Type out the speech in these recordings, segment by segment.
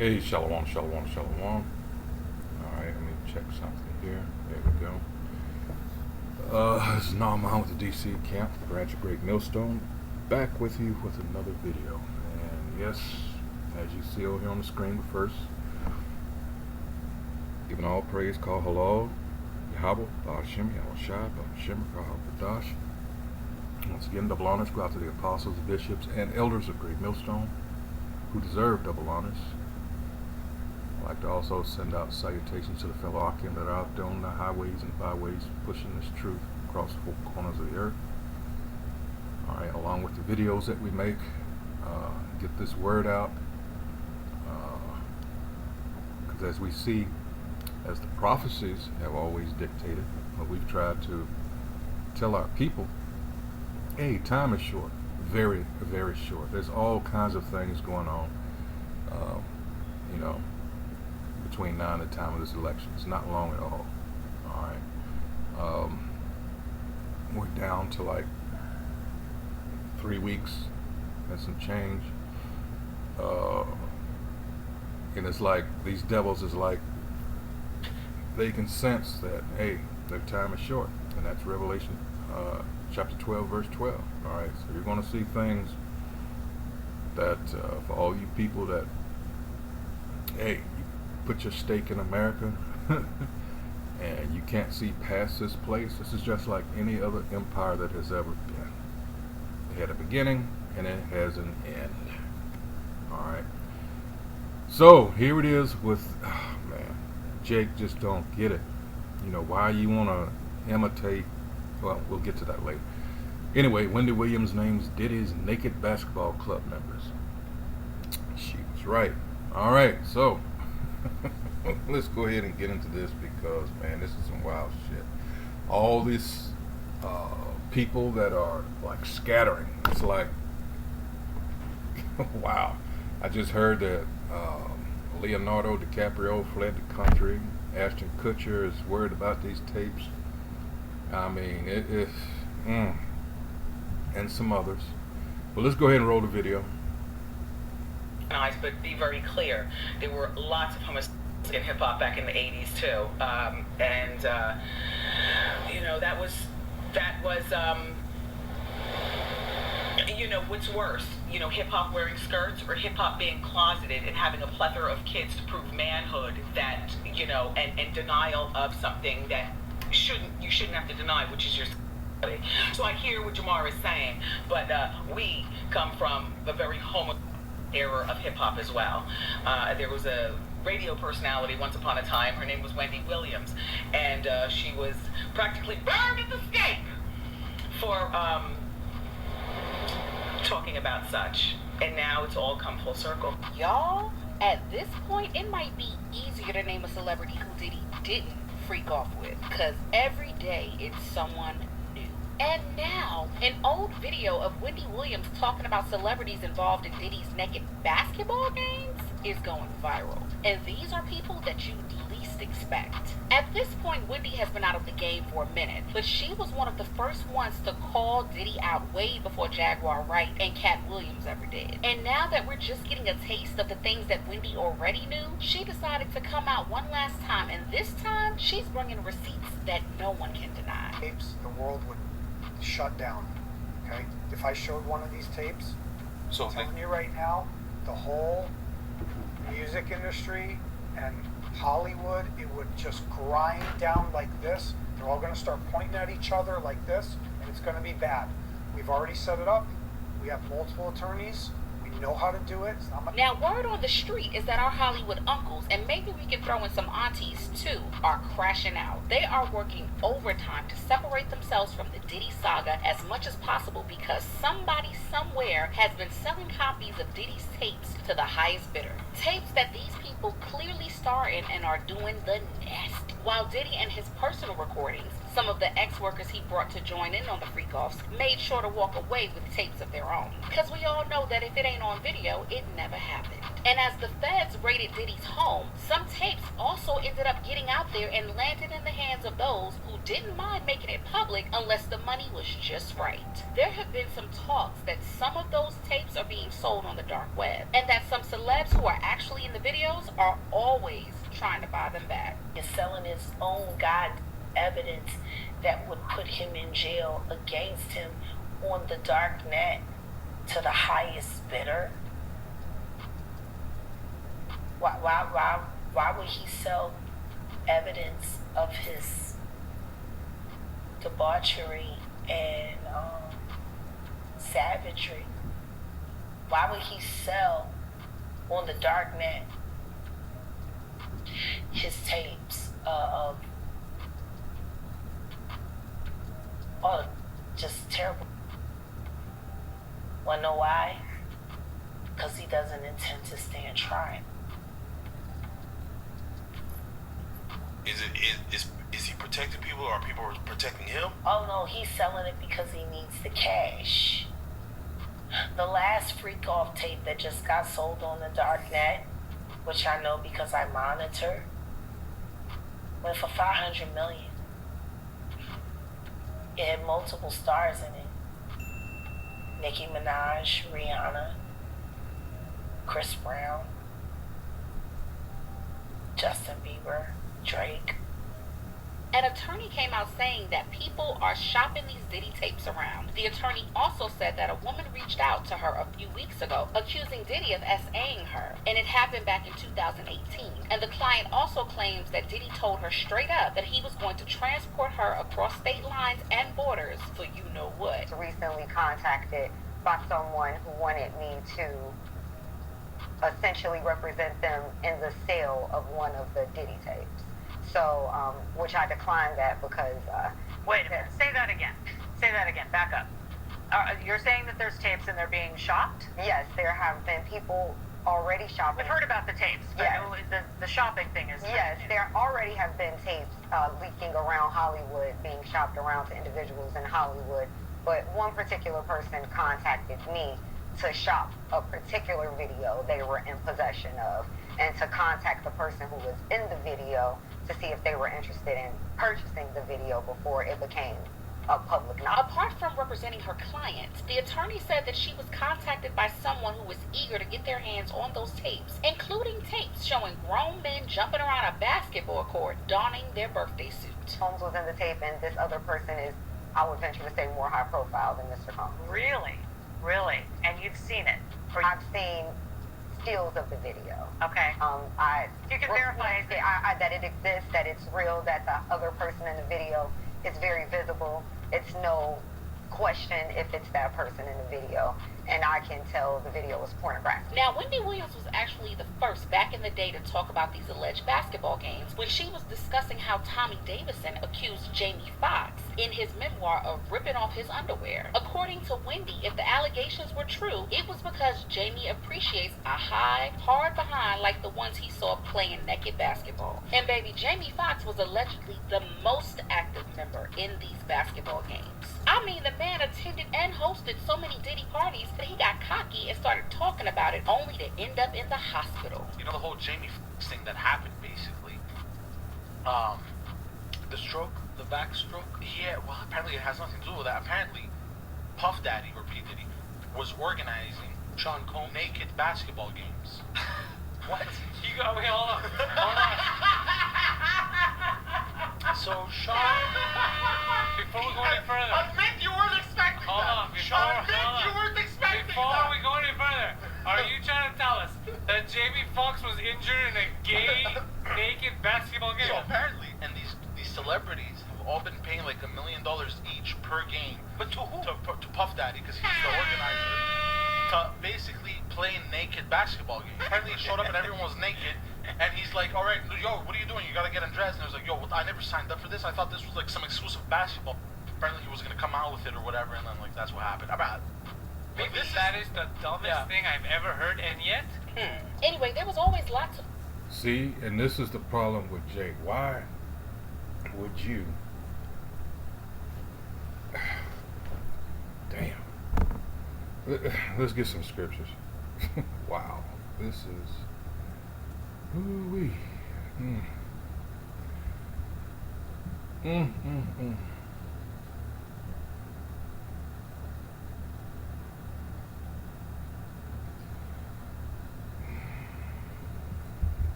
Hey, shalom, shalom, shalom. Alright, let me check something here. There we go. This is Naaman with the DC Camp, Branch of Great Millstone, back with you with another video. And yes, as you see over here on the screen, first, giving all praise, call halal, Yahweh, Ba'ashem, Yahushua, Ba'ashem, Kahal Kadash. Once again, double honors go out to the apostles, bishops, and elders of Great Millstone, who deserve double honors. I'd like to also send out salutations to the fellow Akim that are out there on the highways and byways pushing this truth across the four corners of the earth. Alright, along with the videos that we make, get this word out. Because as we see, as the prophecies have always dictated, what we've tried to tell our people, hey, time is short. Very, very short. There's all kinds of things going on, between now and the time of this election. It's not long at all. Alright. We're down to like 3 weeks and some change. And it's like these devils is like they can sense that, hey, their time is short. And that's Revelation chapter 12, verse 12. Alright, so you're going to see things that for all you people that, hey, you put your stake in America and you can't see past this place. This is just like any other empire that has ever been. It had a beginning and it has an end. Alright. So here it is with, man, Jake just don't get it. You know, why you want to imitate. Well, we'll get to that later. Anyway, Wendy Williams names Diddy's naked basketball club members. She was right. Alright, so let's go ahead and get into this because, man, this is some wild shit. All these people that are like scattering. It's like, wow. I just heard that Leonardo DiCaprio fled the country. Ashton Kutcher is worried about these tapes. I mean, and some others. But let's go ahead and roll the video. But be very clear, there were lots of homosexuals in hip hop back in the 80s too, that was what's worse, hip hop wearing skirts or hip hop being closeted and having a plethora of kids to prove manhood, that and denial of something that you shouldn't have to deny, which is your sexuality. So I hear what Jamar is saying, but we come from a very homo era of hip-hop as well. There was a radio personality once upon a time. Her name was Wendy Williams, and she was practically burned at the stake for talking about such. And now it's all come full circle. Y'all, at this point, it might be easier to name a celebrity who Diddy didn't freak off with, because every day it's someone new. And now, an old video of Wendy Williams talking about celebrities involved in Diddy's naked basketball games is going viral. And these are people that you least expect. At this point, Wendy has been out of the game for a minute, but she was one of the first ones to call Diddy out way before Jaguar Wright and Cat Williams ever did. And now that we're just getting a taste of the things that Wendy already knew, she decided to come out one last time, and this time, she's bringing receipts that no one can deny. Tapes, the world would shut down, okay? If I showed one of these tapes, So I'm telling you right now, the whole music industry and Hollywood, it would just grind down like this. They're all going to start pointing at each other like this, and it's going to be bad. We've already set it up. We have multiple attorneys. We know how to do it. Now, word on the street is that our Hollywood uncles, and maybe we can throw in some aunties too, are crashing out. They are working overtime to separate themselves from the Diddy saga as much as possible because somebody somewhere has been selling copies of Diddy's tapes to the highest bidder. Tapes that these people clearly star in and are doing the nasty. While Diddy and his personal recordings, some of the ex-workers he brought to join in on the freak-offs made sure to walk away with tapes of their own. Because we all know that if it ain't on video, it never happened. And as the feds raided Diddy's home, some tapes also ended up getting out there and landed in the hands of those who didn't mind making it public unless the money was just right. There have been some talks that some of those tapes are being sold on the dark web, and that some celebs who are actually in the videos are always trying to buy them back. Is selling his own God evidence that would put him in jail against him on the dark net to the highest bidder. Why would he sell evidence of his debauchery and savagery? Why would he sell on the dark net his tapes of just terrible? Wanna know why? Because he doesn't intend to stand trial. Is he protecting people, or are people protecting him? Oh no, he's selling it because he needs the cash. The last freak off tape that just got sold on the dark net, which I know because I monitor, went for $500 million. It had multiple stars in it. Nicki Minaj, Rihanna, Chris Brown, Justin Bieber, Drake. An attorney came out saying that people are shopping these Diddy tapes around. The attorney also said that a woman reached out to her a few weeks ago, accusing Diddy of SAing her, and it happened back in 2018. And the client also claims that Diddy told her straight up that he was going to transport her across state lines and borders for you know what. Recently contacted by someone who wanted me to essentially represent them in the sale of one of the Diddy tapes. So, which I declined that because... Wait a minute. Say that again. Say that again. Back up. You're saying that there's tapes and they're being shopped? Yes, there have been people already shopping. We've heard about the tapes, but yes. The shopping thing is... Yes, there already have been tapes leaking around Hollywood, being shopped around to individuals in Hollywood. But one particular person contacted me to shop a particular video they were in possession of, and to contact the person who was in the video to see if they were interested in purchasing the video before it became a public knowledge. Apart from representing her client, the attorney said that she was contacted by someone who was eager to get their hands on those tapes, including tapes showing grown men jumping around a basketball court donning their birthday suit. Combs was in the tape, and this other person is, I would venture to say, more high profile than Mr. Combs. Really? Really? And you've seen it? Or I've seen stills of the video. Okay. You can verify that it exists, that it's real, that the other person in the video is very visible. It's no question if it's that person in the video, and I can tell the video was pornographic. Now, Wendy Williams was actually the first back in the day to talk about these alleged basketball games when she was discussing how Tommy Davidson accused Jamie Foxx in his memoir of ripping off his underwear. According to Wendy, if the allegations were true, it was because Jamie appreciates a high, hard behind like the ones he saw playing naked basketball. And baby, Jamie Foxx was allegedly the most active member in these basketball games. I mean, the man attended and hosted so many Diddy parties that he got cocky and started talking about it, only to end up in the hospital. You know the whole Jamie thing that happened, basically. The stroke, the back stroke. Yeah, well, apparently it has nothing to do with that. Apparently, Puff Daddy, or P. Diddy, was organizing Sean Combs naked basketball games. What? You got me, hold on. Hold on. So Sean, Before we go any further. admit you weren't expecting Hold on. Before we go any further, are you trying to tell us that Jamie Foxx was injured in a gay naked basketball game? So apparently, and these celebrities have all been paying like $1 million each per game. But to who? To Puff Daddy, because he's the organizer, to basically play naked basketball games. Apparently he showed up and everyone was naked, and he's like, all right, yo, what are you doing? You gotta get undressed. And I was like, yo, I never signed up for this. I thought this was like some exclusive basketball. Apparently he was gonna come out with it or whatever, and then like that's what happened. Maybe that is the dumbest thing I've ever heard, and yet... Anyway, there was always lots of... See, and this is the problem with Jay. Why would you... Damn. Let's get some scriptures. Wow. This is... Ooh-wee.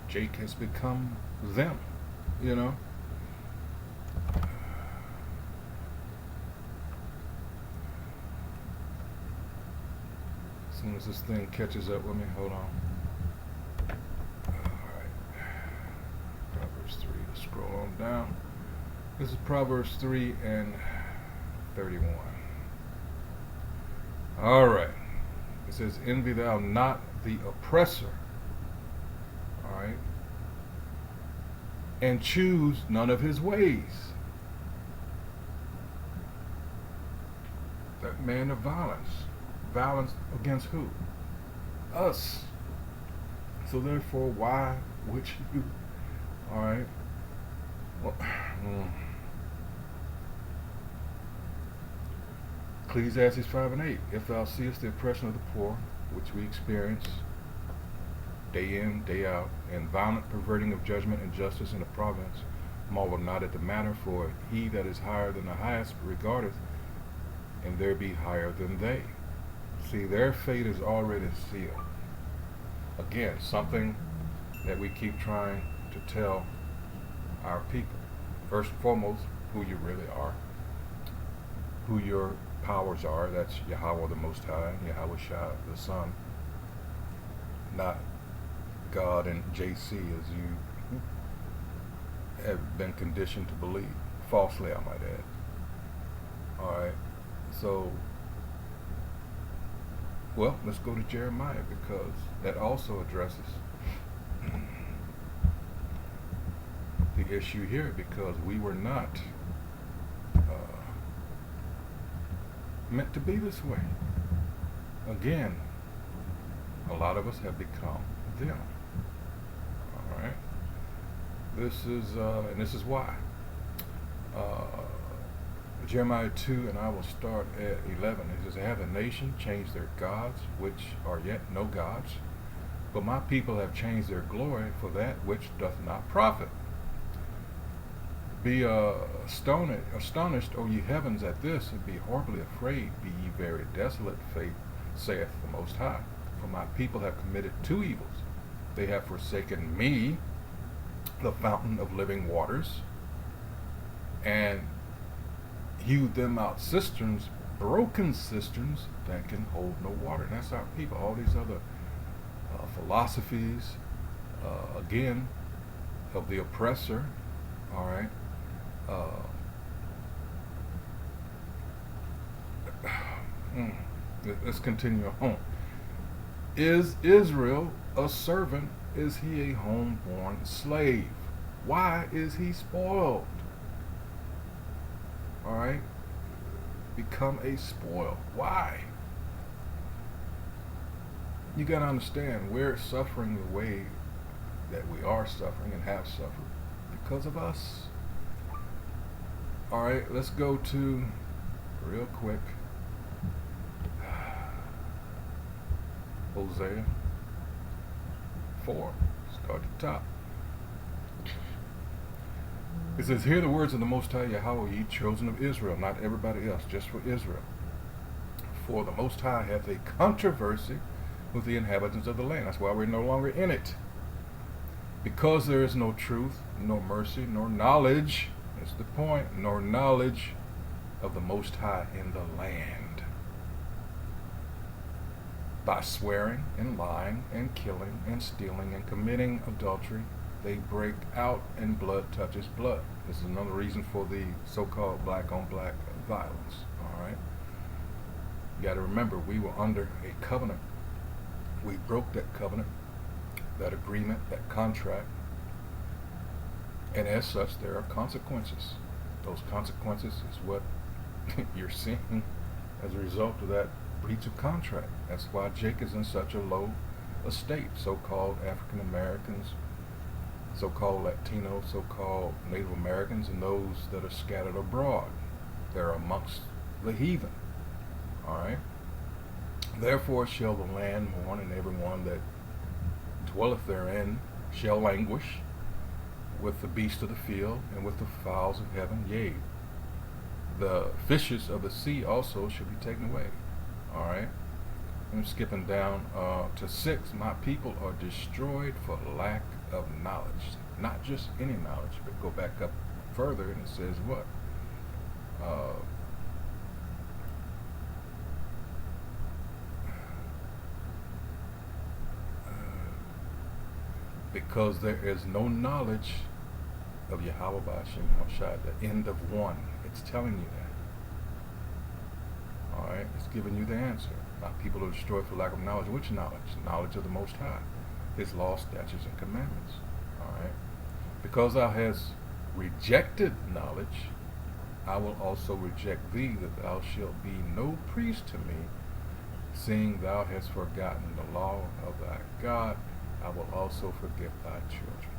Jake has become them, you know. As soon as this thing catches up with me, hold on. Alright. Proverbs 3, let's scroll on down. This is Proverbs 3 and 31. Alright. It says, envy thou not the oppressor. Alright. And choose none of his ways. That man of violence. Violence against who? Us. So therefore, why would you? Alright. Well, Ecclesiastes 5 and 8. If thou seest the oppression of the poor, which we experience day in, day out, and violent perverting of judgment and justice in the province, marvel not at the matter, for he that is higher than the highest regardeth, and there be higher than they. See, their fate is already sealed. Again, something that we keep trying to tell our people. First and foremost, who you really are, who your powers are. That's Yahweh the Most High, Yahweh Shah the Son, not God and JC as you have been conditioned to believe, falsely I might add. Alright, so, well, let's go to Jeremiah, because that also addresses the issue here, because we were not meant to be this way. Again, a lot of us have become them. Alright? This is, and this is why. Jeremiah 2, and I will start at 11. It says, have the nation changed their gods, which are yet no gods? But my people have changed their glory for that which doth not profit. Be astonished, O ye heavens, at this, and be horribly afraid. Be ye very desolate, saith the Most High. For my people have committed two evils. They have forsaken me, the fountain of living waters, and hewed them out cisterns, broken cisterns that can hold no water. And that's our people. All these other philosophies, again, of the oppressor. All right. Let's continue on. Is Israel a servant? Is he a homeborn slave? Why is he spoiled? Alright? Become a spoil. Why? You gotta understand, we're suffering the way that we are suffering and have suffered because of us. Alright, let's go to, real quick, Hosea 4. Start at the top. It says, hear the words of the Most High Yahweh, ye chosen of Israel, not everybody else, just for Israel. For the Most High hath a controversy with the inhabitants of the land. That's why we're no longer in it. Because there is no truth, no mercy, nor knowledge, that's the point, nor knowledge of the Most High in the land. By swearing and lying and killing and stealing and committing adultery, they break out and blood touches blood. This is another reason for the so-called black-on-black violence. Alright? You got to remember, we were under a covenant. We broke that covenant, that agreement, that contract. And as such, there are consequences. Those consequences is what you're seeing as a result of that breach of contract. That's why Jake is in such a low estate. So-called African Americans, so-called Latino, so-called Native Americans, and those that are scattered abroad. They're amongst the heathen. Alright? Therefore shall the land mourn, and everyone that dwelleth therein shall languish with the beasts of the field, and with the fowls of heaven. Yea, the fishes of the sea also shall be taken away. Alright? I'm skipping down to 6. My people are destroyed for lack of knowledge. Not just any knowledge, but go back up further and it says what? Because there is no knowledge of Yahweh Ba'ashem Shai, the end of one. It's telling you that. Alright, it's giving you the answer. My people are destroyed for lack of knowledge. Which knowledge? Knowledge of the Most High, His laws, statutes, and commandments. Alright? Because thou hast rejected knowledge, I will also reject thee, that thou shalt be no priest to me, seeing thou hast forgotten the law of thy God. I will also forget thy children.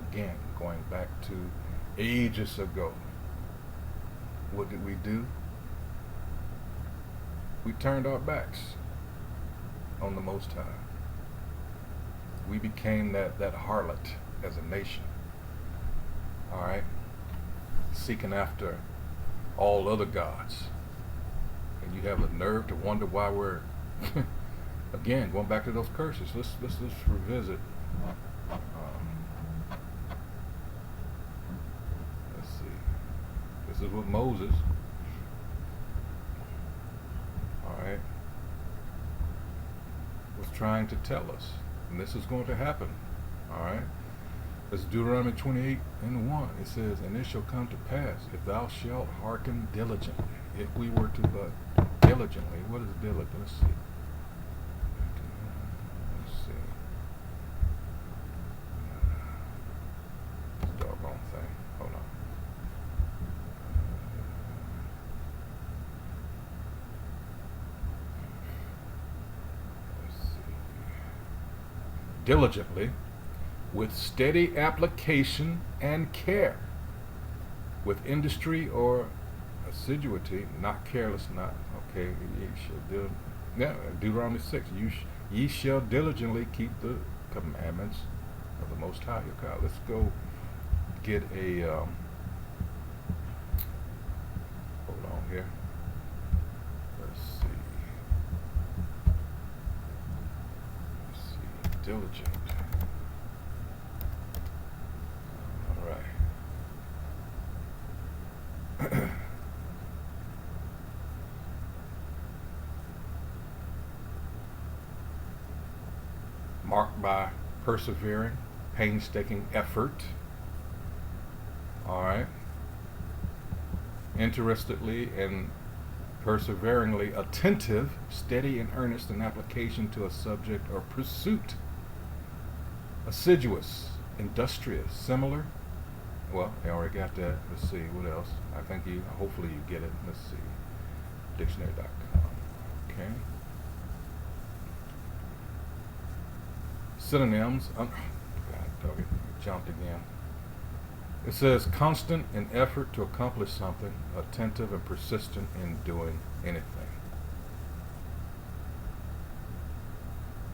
Again, going back to ages ago. What did we do? We turned our backs on the Most High. We became that harlot as a nation. Alright? Seeking after all other gods. And you have the nerve to wonder why we're again, going back to those curses. Let's revisit. Let's see. This is what Moses. All right. Was trying to tell us, and this is going to happen. All right. It's Deuteronomy 28:1. It says, "And it shall come to pass, if thou shalt hearken diligently." If we were to but diligently. What is diligent? Let's see. Doggone thing. Hold on. Let's see. Diligently, with steady application and care, with industry or assiduity, not careless, not okay. Ye shall do. Yeah, Deuteronomy 6. Ye shall diligently keep the commandments of the Most High your God. Let's go get a hold on here. Let's see. Diligent. All right. Marked by persevering, painstaking effort. All right. Interestedly and perseveringly attentive, steady and earnest in application to a subject or pursuit. Assiduous, industrious, similar. Well, I already got that. Let's see, what else? I think hopefully you get it. Let's see. Dictionary.com. Okay. Synonyms. God dog it, jumped again. It says constant in effort to accomplish something, attentive and persistent in doing anything.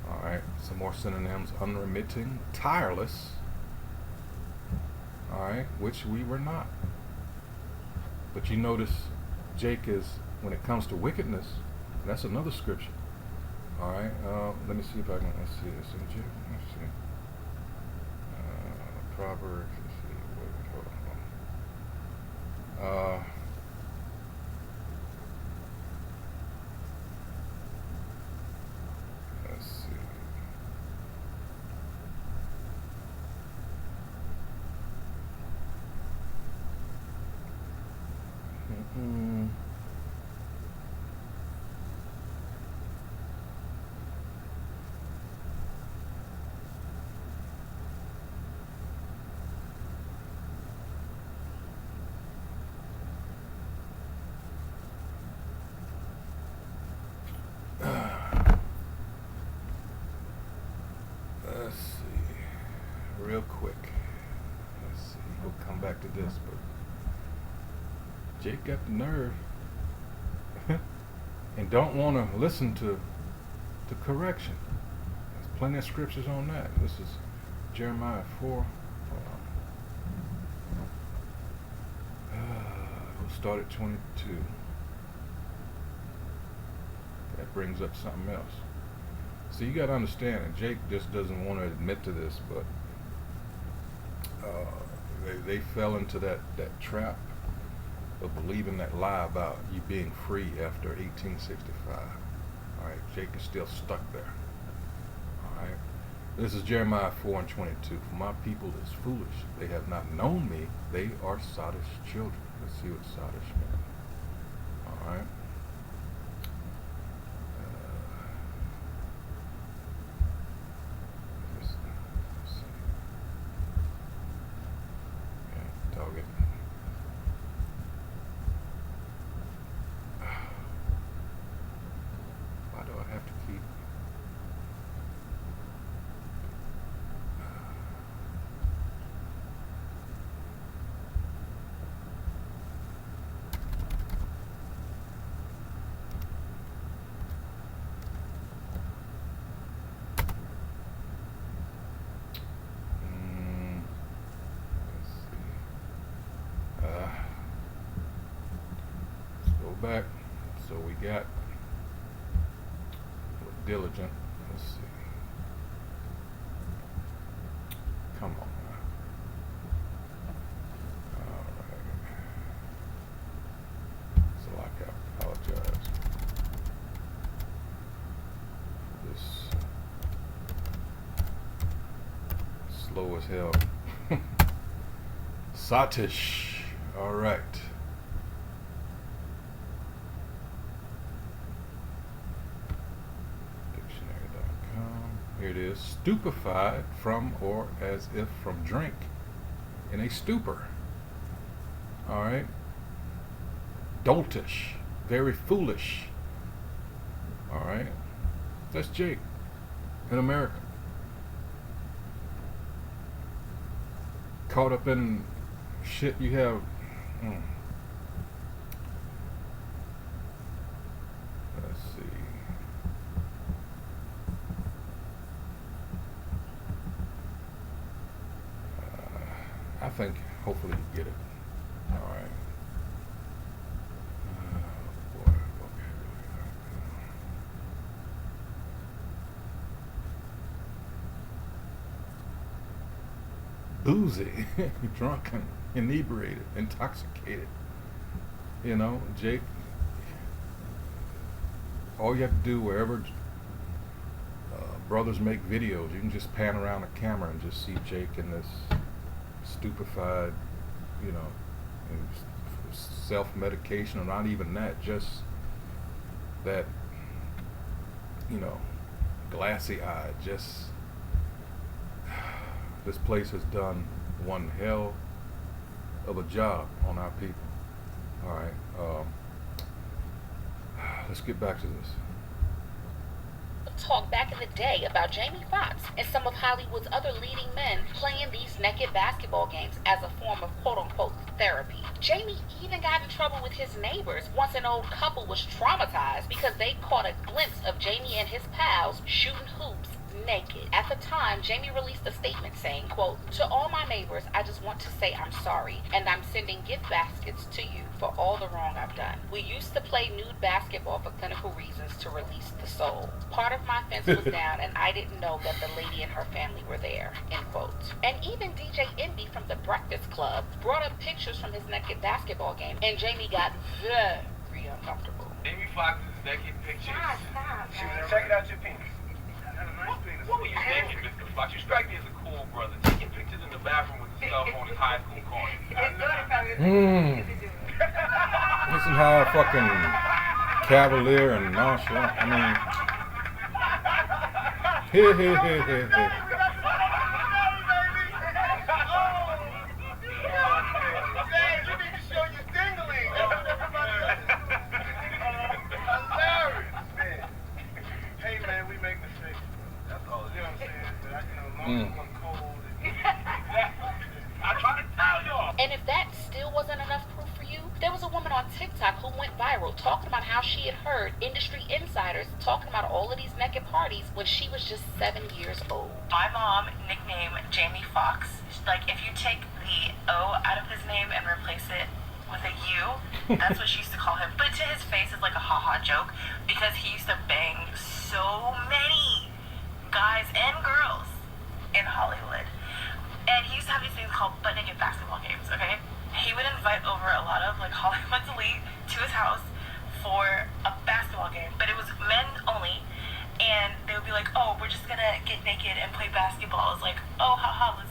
All right, some more synonyms. Unremitting, tireless. All right, which we were not. But you notice Jake is, when it comes to wickedness, that's another scripture. All right, let me see if I can, let's see this in Jake. Let's see. Proverbs, let's see, wait, hold on. Let's see. Let's see, real quick. Let's see, we'll come back to this, but Jake got the nerve and don't want to listen to correction. There's plenty of scriptures on that. This is Jeremiah 4. We'll start at 22. Got brings up something else. So you got to understand, and Jake just doesn't want to admit to this, but they fell into that trap of believing that lie about you being free after 1865. All right, Jake is still stuck there. All right, this is Jeremiah 4:22. For my people is foolish; they have not known me. They are sottish children. Let's see what sottish means. All right. Let's see. Yeah, dog it. Why do I have to keep? Let's see. Let's go back. So we got diligent. Let's see. Come on now. Alright. So I apologize for this slow as hell. Satish. Alright. Here it is. Stupefied from or as if from drink. In a stupor. Alright. Doltish. Very foolish. Alright. That's Jake. In America. Caught up in shit you have. Let's see. I think hopefully you get it. All right. Boy, boozy, drunken, inebriated, intoxicated. You know, Jake. All you have to do wherever brothers make videos, you can just pan around the camera and just see Jake in this stupefied, you know, and self-medication, or not even that, just that, you know, glassy eyed. Just this place has done one hell of a job on our people. All right, let's get back to this. Talk back in the day about Jamie Foxx and some of Hollywood's other leading men playing these naked basketball games as a form of quote-unquote therapy. Jamie even got in trouble with his neighbors once an old couple was traumatized because they caught a glimpse of Jamie and his pals shooting hoops naked. At the time, Jamie released a statement saying, quote, "To all my neighbors, I just want to say I'm sorry, and I'm sending gift baskets to you for all the wrong I've done. We used to play nude basketball for clinical reasons to release the soul. Part of my fence was down, and I didn't know that the lady and her family were there," end quote. And even DJ Envy from the Breakfast Club brought up pictures from his naked basketball game, and Jamie got very uncomfortable. Jamie Foxx's naked pictures. Check it out your penis. What were you thinking, Mr. Fox? You strike me as a cool brother. Taking pictures in the bathroom with the cell phone is high school corny. Listen how fucking cavalier and nonchalant. I mean, And if that still wasn't enough proof for you, there was a woman on TikTok who went viral talking about how she had heard industry insiders talking about all of these naked parties when she was just 7 years old. My mom nicknamed Jamie Foxx. Like, if you take the O out of his name and replace it with a U. That's what she used to call him. But to his face, it's like a haha joke because he used to bang so many guys and girls in Hollywood. And he used to have these things called butt naked basketball games, okay? He would invite over a lot of like Hollywood's elite to his house for a basketball game, but it was men only. And they would be like, oh, we're just gonna get naked and play basketball. It's like, oh, haha, let's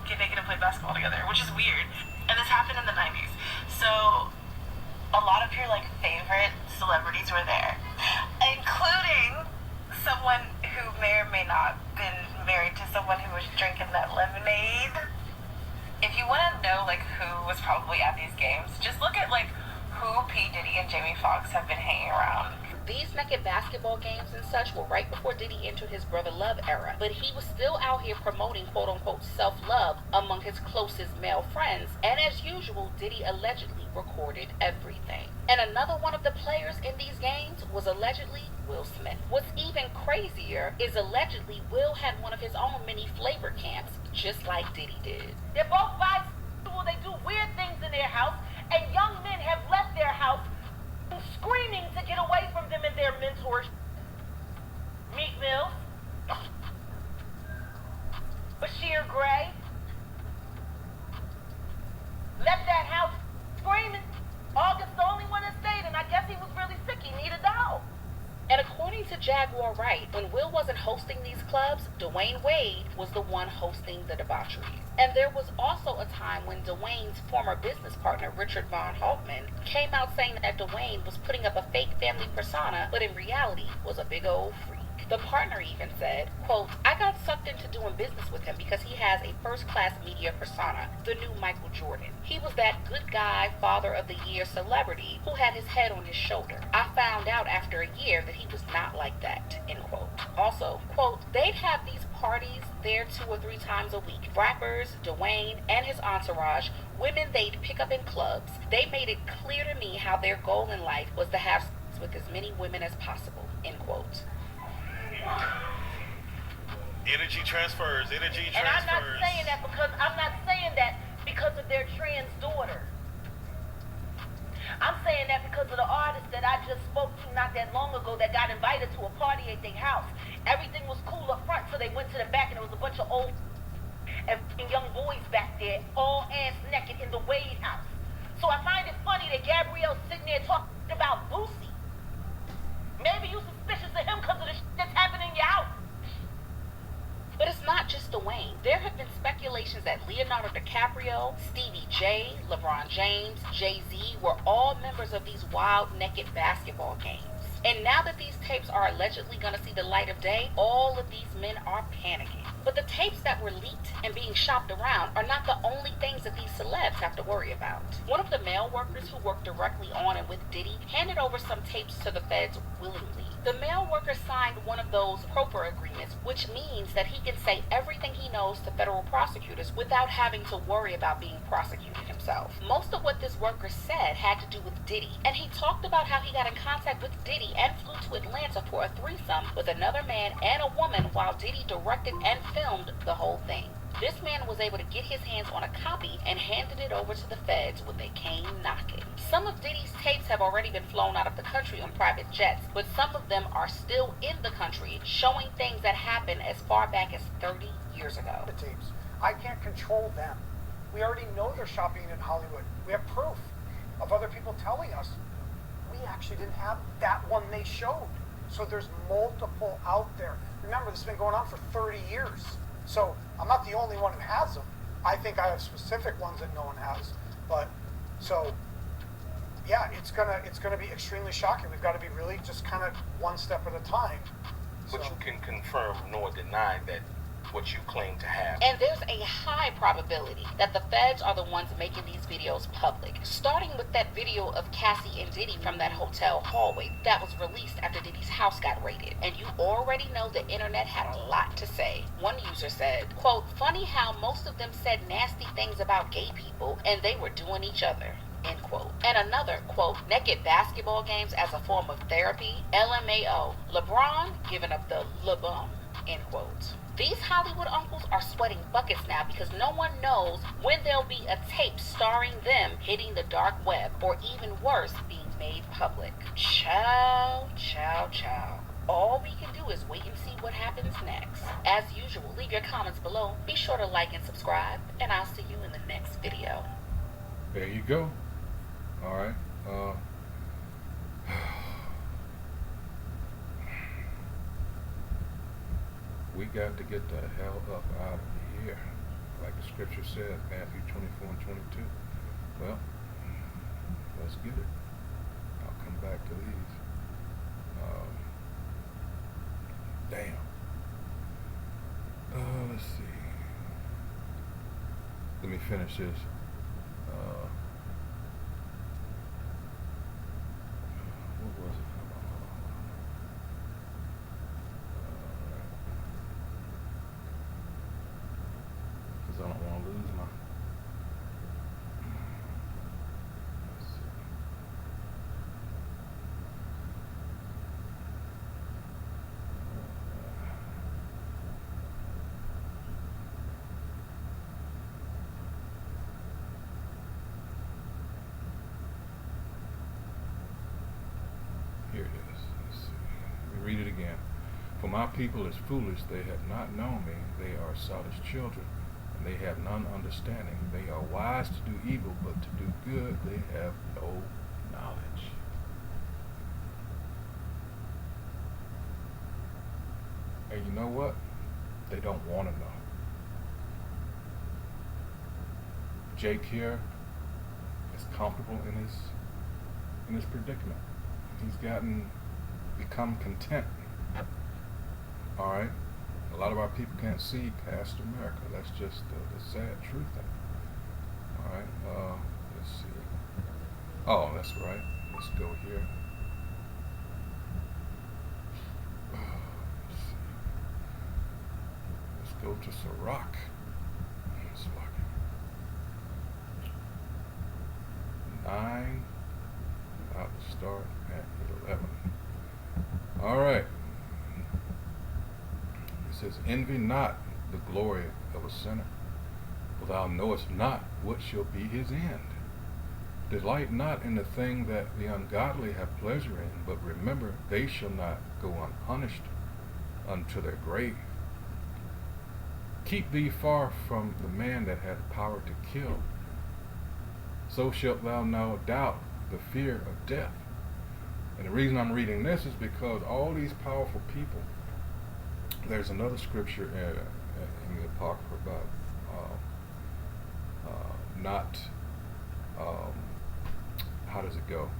get naked and play basketball together, which is weird. And this happened in the 90s. So a lot of your like favorite celebrities were there, including someone who may or may not been married to someone who was drinking that lemonade. If you want to know like who was probably at these games, just look at like who P. Diddy and Jamie Foxx have been hanging around. These naked basketball games and such were right before Diddy entered his Brother Love era, but he was still out here promoting quote-unquote self-love among his closest male friends, and as usual, Diddy allegedly recorded everything. And another one of the players in these games was allegedly Will Smith. What's even crazier is allegedly Will had one of his own mini flavor camps, just like Diddy did. They're both bisexual, they do weird things in their house, and young men have left their house screaming to get away from them and their mentors. Meek Mill, Bashir Gray, left that house screaming. August the only one that stayed, and I guess he was really sick. He needed a dog. And according to Jaguar Wright, when Will wasn't hosting these clubs, Dwayne Wade was the one hosting the debauchery. And there was also a time when Dwayne's former business partner, Richard Von Haltman, came out saying that Dwayne was putting up a fake family persona, but in reality was a big old freak. The partner even said, quote, I got sucked into doing business with him because he has a first-class media persona, the new Michael Jordan. He was that good guy, father of the year celebrity who had his head on his shoulder. I found out after a year that he was not like that, end quote. Also, quote, they'd have these parties there 2 or 3 times a week. Rappers, Dwayne, and his entourage, women they'd pick up in clubs. They made it clear to me how their goal in life was to have sex with as many women as possible, end quote. Energy transfers. And I'm not saying that because of their trans daughter. I'm saying that because of the artist that I just spoke to not that long ago that got invited to a party at their house. Everything was cool up front, so they went to the back and there was a bunch of old and young boys back there, all ass naked in the Wade house. So I find it funny that Gabrielle's sitting there talking about Boosie. Maybe you suspicious of him because of the shit that's happening in your house. But it's not just Dwayne. There have been speculations that Leonardo DiCaprio, Stevie J, LeBron James, Jay-Z were all members of these wild naked basketball games. And now that these tapes are allegedly going to see the light of day, all of these men are panicking. But the tapes that were leaked and being shopped around are not the only things that these celebs have to worry about. One of the male workers who worked directly on and with Diddy handed over some tapes to the feds willingly. The male worker signed one of those PROPER agreements, which means that he can say everything he knows to federal prosecutors without having to worry about being prosecuted himself. Most of what this worker said had to do with Diddy, and he talked about how he got in contact with Diddy and flew to Atlanta for a threesome with another man and a woman while Diddy directed and filmed the whole thing. This man was able to get his hands on a copy and handed it over to the feds when they came knocking. Some of Diddy's tapes have already been flown out of the country on private jets, but some of them are still in the country, showing things that happened as far back as 30 years ago. The tapes. I can't control them. We already know they're shopping in Hollywood. We have proof of other people telling us. We actually didn't have that one they showed. So there's multiple out there. Remember, this has been going on for 30 years. So I'm not the only one who has them. I think I have specific ones that no one has. But so yeah, it's gonna be extremely shocking. We've got to be really just kind of one step at a time. But you can confirm nor deny that what you claim to have. And there's a high probability that the feds are the ones making these videos public, starting with that video of Cassie and Diddy from that hotel hallway that was released after Diddy's house got raided. And you already know the internet had a lot to say. One user said, quote, funny how most of them said nasty things about gay people and they were doing each other. End quote. And another, quote, naked basketball games as a form of therapy, LMAO, LeBron giving up the LeBum, end quote. These Hollywood uncles are sweating buckets now because no one knows when there'll be a tape starring them hitting the dark web, or even worse, being made public. Ciao, ciao, ciao. All we can do is wait and see what happens next. As usual, leave your comments below. Be sure to like and subscribe, and I'll see you in the next video. There you go. All right. We got to get the hell up out of here. Like the scripture says, Matthew 24 and 22. Well, let's get it. I'll come back to these. Damn. Let's see. Let me finish this. What was it? Because I don't want to lose my. Let's see. Here it is. Let's see. Let me read it again. For my people is foolish, they have not known me, they are selfish children, and they have none understanding. They are wise to do evil, but to do good they have no knowledge. And you know what? They don't want to know. Jake here is comfortable in his predicament. He's become content. All right. A lot of our people can't see past America. That's just the sad truth of it. All right. Let's see. Oh, that's right. Let's go here. Let's see. Let's go to Sirach. Let's look. 9. I will start at 11. All right. It says, envy not the glory of a sinner, for thou knowest not what shall be his end. Delight not in the thing that the ungodly have pleasure in, but remember they shall not go unpunished unto their grave. Keep thee far from the man that hath power to kill, so shalt thou not doubt the fear of death. And the reason I'm reading this is because all these powerful people, there's another scripture in the Apocrypha about not, how does it go?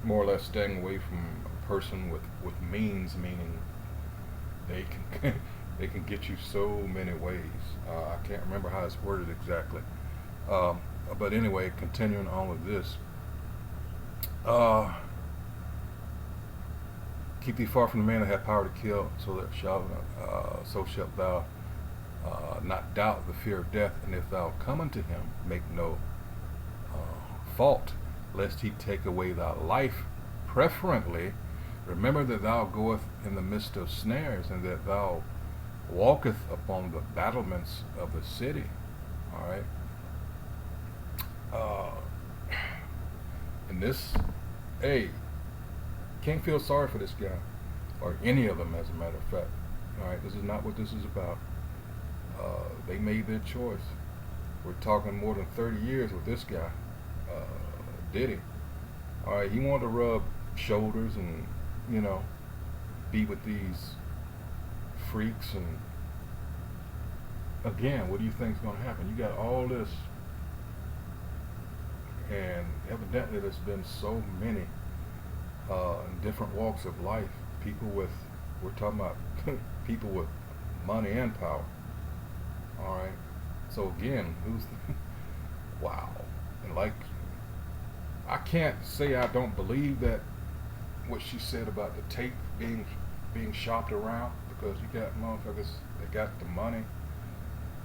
More or less staying away from a person with means, meaning they can they can get you so many ways. I can't remember how it's worded exactly. But anyway, continuing on with this. Keep thee far from the man that hath power to kill, so shalt thou not doubt the fear of death. And if thou come unto him, make no fault, lest he take away thy life. Preferently, remember that thou goest in the midst of snares, and that thou walketh upon the battlements of the city. All right. And this, hey, can't feel sorry for this guy, or any of them, as a matter of fact. All right, this is not what this is about. They made their choice. We're talking more than 30 years with this guy, Diddy. All right, he wanted to rub shoulders and, you know, be with these freaks. And again, what do you think is going to happen? You got all this, and evidently there's been so many in different walks of life, people with, we're talking about people with money and power. All right, so again, who's wow. And like, I can't say I don't believe that what she said about the tape being shopped around, because you got motherfuckers that got the money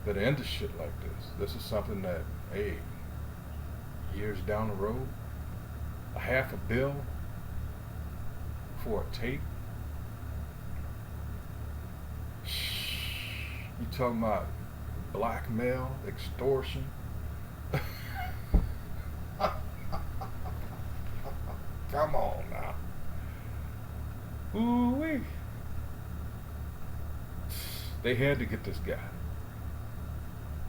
that are into shit like this. This is something that, hey, years down the road, $500 million for a tape? You talking about blackmail, extortion? Come on now. Ooh-wee. They had to get this guy.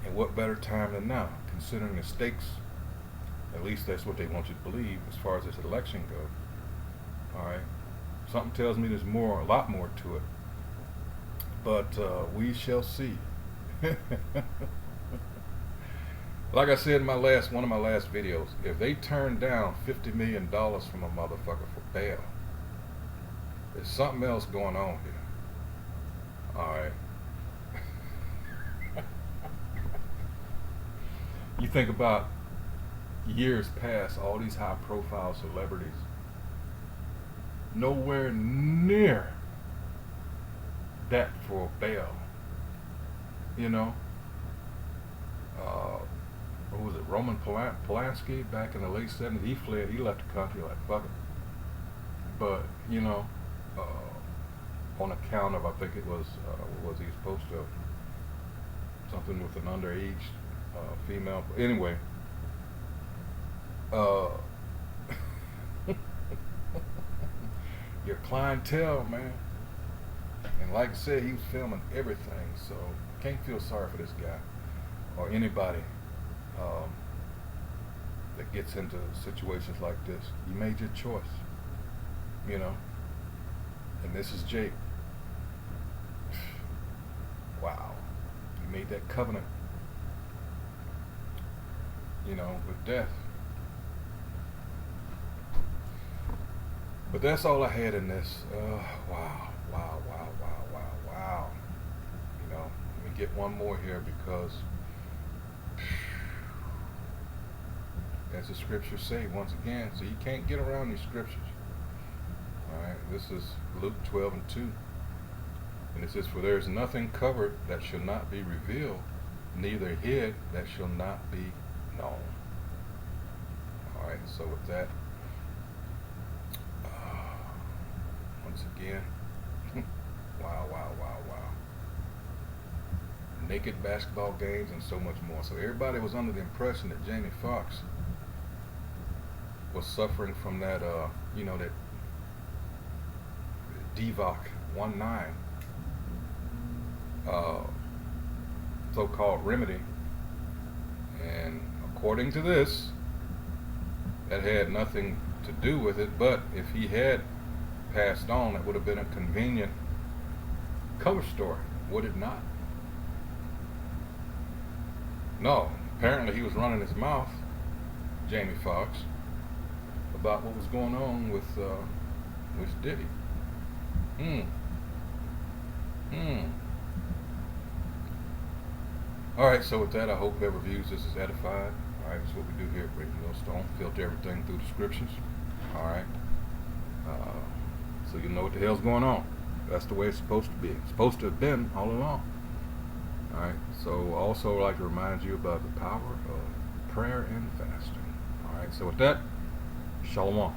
And what better time than now, considering the stakes, at least that's what they want you to believe as far as this election goes. Alright? Something tells me there's more, a lot more to it. But we shall see. Like I said in one of my last videos, if they turn down $50 million from a motherfucker for bail, there's something else going on here. Alright. You think about years past, all these high profile celebrities, nowhere near that for bail. You know? What was it? Roman Polanski back in the late 70s, he fled, he left the country like fuck it. But, you know, on account of, I think it was, what was he supposed to, something with an underage female, anyway, your clientele, man. And like I said, he was filming everything, so can't feel sorry for this guy or anybody that gets into situations like this. You made your choice, you know, and this is Jake. Wow, you made that covenant, you know, with death. But that's all I had in this. Wow. You know, let me get one more here because, as the scriptures say, once again, so you can't get around these scriptures. Alright, this is Luke 12:2. And it says, for there is nothing covered that shall not be revealed, neither hid that shall not be known. Alright, so with that, once again, wow. Naked basketball games and so much more. So everybody was under the impression that Jamie Foxx was suffering from that, you know, that DVOC 19 so-called remedy, and according to this, that had nothing to do with it. But if he had passed on, it would have been a convenient cover story, would it not? No, apparently he was running his mouth, Jamie Foxx, about what was going on with Diddy. Alright, so with that, I hope whoever views this is edified. Alright, that's what we do here at Radio Millstone. Filter everything through the scriptures. Alright. So you know what the hell's going on. That's the way it's supposed to be. It's supposed to have been all along. Alright, so also I'd like to remind you about the power of prayer and fasting. Alright, so with that, Shalom.